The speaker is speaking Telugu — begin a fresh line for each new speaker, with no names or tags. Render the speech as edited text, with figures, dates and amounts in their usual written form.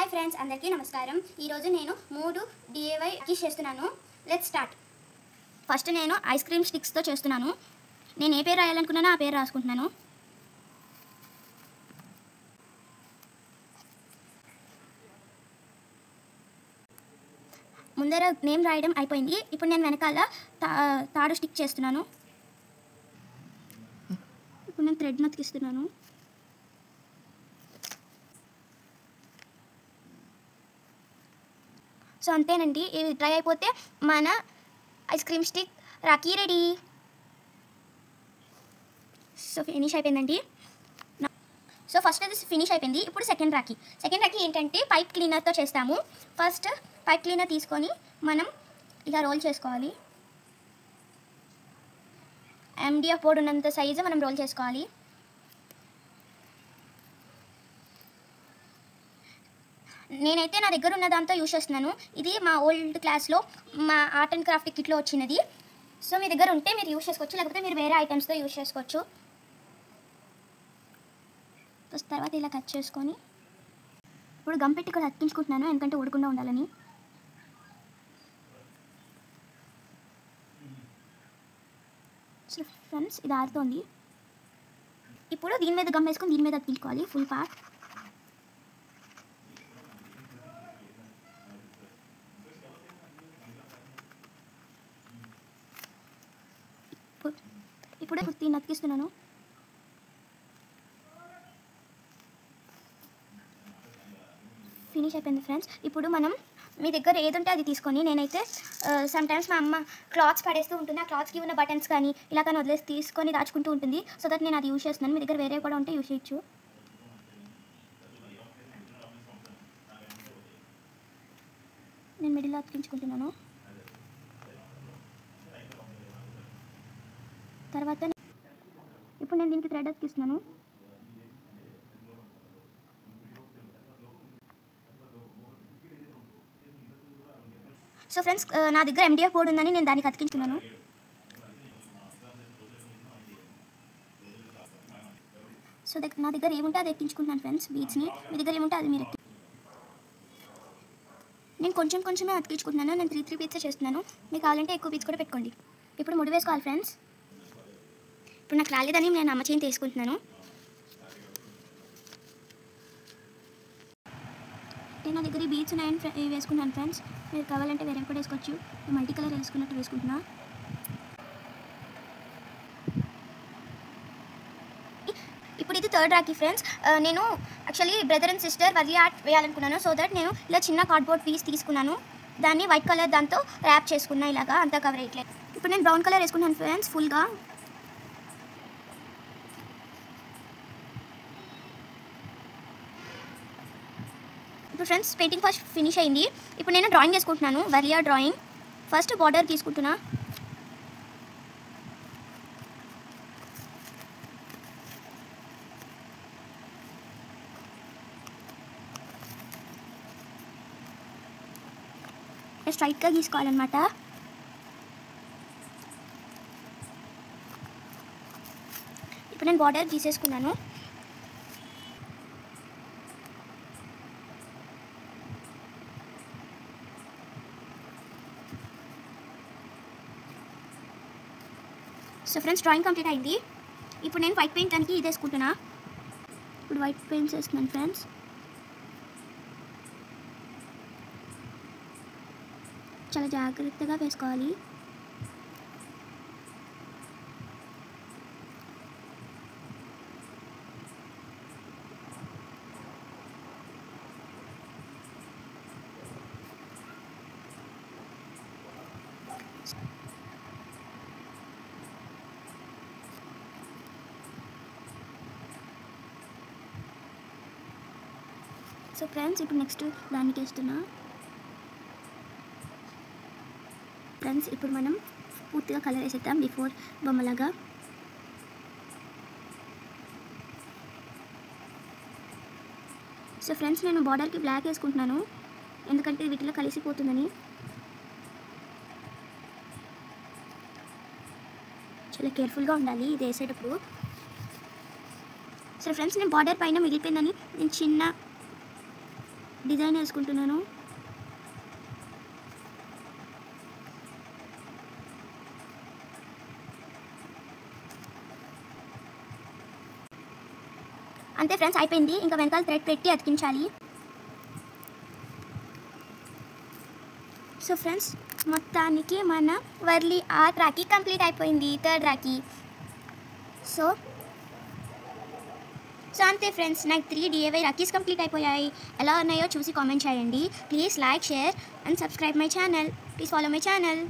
హాయ్ ఫ్రెండ్స్, అందరికీ నమస్కారం. ఈరోజు నేను 3 DIY కీస్ చేస్తున్నాను. Let's start. ఫస్ట్ నేను ఐస్ క్రీమ్ స్టిక్స్తో చేస్తున్నాను. నేను ఏ పేరు రాయాలనుకున్నానో ఆ పేరు రాసుకుంటున్నాను. ముందర నేమ్ రాయడం అయిపోయింది. ఇప్పుడు నేను వెనకాల తాడు స్టిక్ చేస్తున్నాను. ఇప్పుడు నేను థ్రెడ్ నతికిస్తున్నాను. సో అంతేనండి, ఇది డ్రై అయిపోతే మన ice cream stick Rakhi ready. So finish అయిపోయిందండి. సో ఫస్ట్ అది ఫినిష్ అయిపోయింది. ఇప్పుడు సెకండ్ రాఖీ ఏంటంటే పైప్ క్లీనర్తో చేస్తాము. ఫస్ట్ పైప్ క్లీనర్ తీసుకొని మనం ఇలా రోల్ చేసుకోవాలి. MDF బోర్డు ఉన్నంత సైజు మనం రోల్ చేసుకోవాలి. నేనైతే నా దగ్గర ఉన్న దాంతో యూజ్ చేస్తున్నాను. ఇది మా ఓల్డ్ క్లాస్లో మా ఆర్ట్ అండ్ క్రాఫ్ట్ కిట్లో వచ్చినది. సో మీ దగ్గర ఉంటే మీరు యూజ్ చేసుకోవచ్చు, లేకపోతే మీరు వేరే ఐటమ్స్తో యూజ్ చేసుకోవచ్చు. ఫస్ట్ తర్వాత ఇలా కట్ చేసుకొని ఇప్పుడు గమ్ పెట్టి కూడా అతికించుకుంటున్నాను, ఎందుకంటే ఊడకుండా ఉండాలని. సో ఫ్రెండ్స్, ఇది ఆరుతోంది. ఇప్పుడు దీని మీద గమ్ వేసుకొని దీని మీద అతికించుకోవాలి ఫుల్ పార్ట్. ఇప్పుడు దీన్ని అతికిస్తున్నాను. ఫినిష్ అయిపోయింది ఫ్రెండ్స్. ఇప్పుడు మనం మీ దగ్గర ఏది ఉంటే అది తీసుకొని, నేనైతే సమ్టైమ్స్ మా అమ్మ క్లాత్స్ పడేస్తూ ఉంటుంది. ఆ క్లాత్స్కి ఉన్న బటన్స్ కానీ ఇలా కానీ వదిలేసి తీసుకొని దాచుకుంటూ ఉంటుంది. సో దట్ నేను అది యూజ్ చేస్తున్నాను. మీ దగ్గర వేరే కూడా ఉంటే యూజ్ చేయొచ్చు. నేను మిడిల్లో అతికించుకుంటున్నాను. తర్వాత ఇప్పుడు నేను దీనికి థ్రెడ్ అతికిస్తున్నాను. సో ఫ్రెండ్స్, నా దగ్గర MDF బోర్డు ఉందని నేను దానికి అతికించుకున్నాను. సో నా దగ్గర ఏముంటే అది ఎక్కించుకుంటున్నాను ఫ్రెండ్స్, బీడ్స్ని. మీ దగ్గర ఏముంటే అది మీరు నేను కొంచెమే అతికించుకుంటున్నాను. నేను 3 బీడ్సే చేస్తున్నాను. మీకు కావాలంటే ఎక్కువ బీడ్స్ కూడా పెట్టుకోండి. ఇప్పుడు ముడి వేసుకోవాలి ఫ్రెండ్స్. ఇప్పుడు నాకు రాలేదని నేను అమ్మ చేయి తీసుకుంటున్నాను. నేను నా దగ్గర బీడ్స్ ఉన్నాయని వేసుకున్నాను ఫ్రెండ్స్. మీరు కావాలంటే వేరే కూడా వేసుకోవచ్చు. మల్టీ కలర్ వేసుకున్నట్టు వేసుకుంటున్నా. ఇప్పుడు ఇది థర్డ్ రాఖీ ఫ్రెండ్స్. నేను actually brother and sister Warli art వేయాలనుకున్నాను. సో దట్ నేను ఇలా చిన్న కార్డ్బోర్డ్ పీస్ తీసుకున్నాను. దాన్ని వైట్ కలర్ దాంతో ర్యాప్ చేసుకున్నా, ఇలాగా అంతా కవర్ అయ్యట్లేదు. ఇప్పుడు నేను బ్రౌన్ కలర్ వేసుకున్నాను ఫ్రెండ్స్ ఫుల్గా. ఇప్పుడు ఫ్రెండ్స్ పెయింటింగ్ ఫస్ట్ ఫినిష్ అయింది. ఇప్పుడు నేను డ్రాయింగ్ వేసుకుంటున్నాను, వర్లియా డ్రాయింగ్. ఫస్ట్ బార్డర్ తీసుకుంటున్నా. స్ట్రైట్గా గీసుకోవాలన్నమాట. ఇప్పుడు నేను బార్డర్ గీసేసుకున్నాను. సో ఫ్రెండ్స్, డ్రాయింగ్ కంప్లీట్ అయింది. ఇప్పుడు నేను వైట్ పెయింట్ దానికి ఇది వేసుకుంటున్నా. ఇప్పుడు వైట్ పెయింట్స్ వేసుకున్నాను ఫ్రెండ్స్. చాలా జాగ్రత్తగా వేసుకోవాలి. సో ఫ్రెండ్స్, ఇప్పుడు నెక్స్ట్ దానికి వేస్తున్నా. ఫ్రెండ్స్, ఇప్పుడు మనం పూర్తిగా కలర్ వేసేద్దాం బిఫోర్ బొమ్మలాగా. సో ఫ్రెండ్స్, నేను బార్డర్కి బ్లాక్ వేసుకుంటున్నాను, ఎందుకంటే వీటిలో కలిసిపోతుందని. చాలా కేర్ఫుల్గా ఉండాలి ఇది వేసేటప్పుడు. సరే ఫ్రెండ్స్, నేను బార్డర్ పైన మిగిలిపోయిందని నేను చిన్న డిజైన్ వేసుకుంటున్నాను. అంతే ఫ్రెండ్స్, అయిపోయింది. ఇంకా వెనకాల థ్రెడ్ పెట్టి అతికించాలి. సో ఫ్రెండ్స్, మొత్తానికి మన వర్లీ ఆర్ట్ రాఖీ కంప్లీట్ అయిపోయింది, థర్డ్ రాఖీ. సో అంతే ఫ్రెండ్స్, నాకు 3 DIY రాఖీస్ కంప్లీట్ అయిపోయాయి. ఎలా ఉన్నాయో చూసి కామెంట్ చేయండి. Please like, share and subscribe my channel. Please follow my channel.